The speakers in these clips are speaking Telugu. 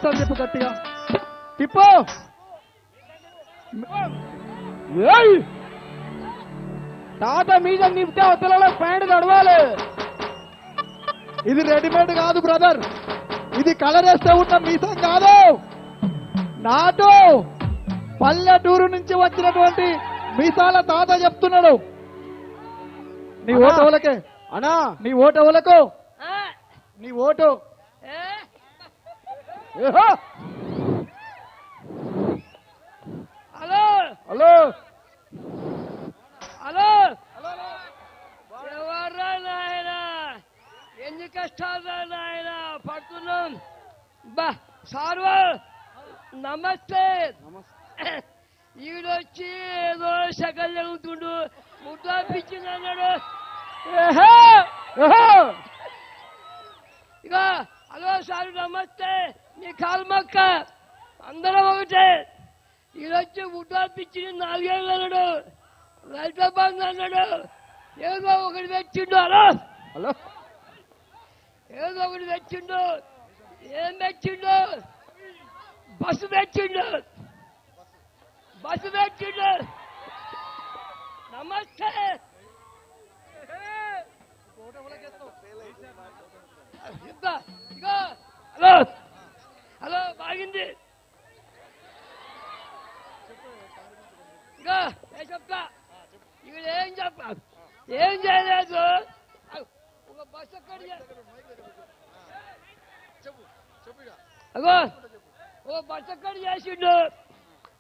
మీసాలు తిప్పు గట్టిగా తిప్పు. ఏయ్! తాత మీద నింపితే అవతల ప్యాంట్ తడవాలి. ఇది రెడీమేడ్ కాదు బ్రదర్, ఇది కలర్ వేస్తే ఉన్న మీసం కాదు. నాటు పల్లెటూరు నుంచి వచ్చినటువంటి మీసాల తాత చెప్తున్నాడు. నీ ఓటు ఎవలకే అనా? నీ ఓటు ఎవలకు? నీ ఓటు హలో హలో హలో ఎవర్రా నాయన, ఎన్ని కష్టాలు నాయన పడుతున్నాం. బా సార్వా నమస్తే. ఈడొచ్చి ఏదో సగలు జరుగుతుండు, ముద్దా పిచ్చింది అన్నాడు. ఇక హలో సార్ నమస్తే, నీ కాలు మొక్క అందరం ఒకటే. ఈడొచ్చి ముద్దా పిచ్చింది 4 ఏళ్ళు అన్నాడు, రైతు బంధు అన్నాడు, ఏదో ఒకటి తెచ్చిండు. హలో హలో ఏదో ఒకటి తెచ్చిండు. ఏం తెచ్చిండు? బస్సు తెచ్చిండు. బస్సు తెచ్చిండు. నమస్తే. ఇగో హలో హలో బాగింది. ఇగో చెప్తా, ఇక్కడ ఏం చేయలేదు. ఒక బస్సు ఎక్కడ అగో ఓ బస్సు ఎక్కడ చేసిండు.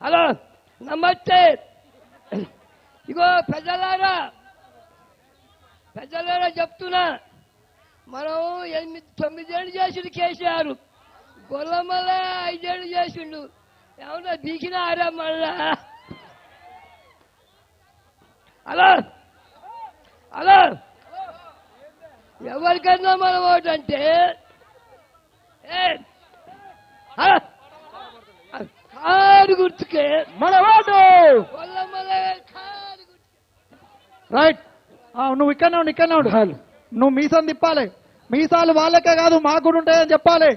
హలో నమస్తే. ఇగో పెద్దలారా చెప్తున్నా, మనం 8-9 ఏళ్ళు చేసిండు కేసీఆర్, గొల్లమల్ల 5 ఏళ్ళు చేసిండు. ఏమన్నా బీకిన ఆరా మళ్ళా. హలో హలో ఎవరికన్నా మనం ఓటంటే కారు గుర్తుకే మన ఓటు. గొల్లమల్ల కారు గుర్తుకే. రైట్. నువ్వు ఇక్కడ ఉండు. నువ్వు మీసం తిప్పాలి. మీసాలు వాళ్ళకే కాదు మాకు కూడా ఉంటాయని చెప్పాలి.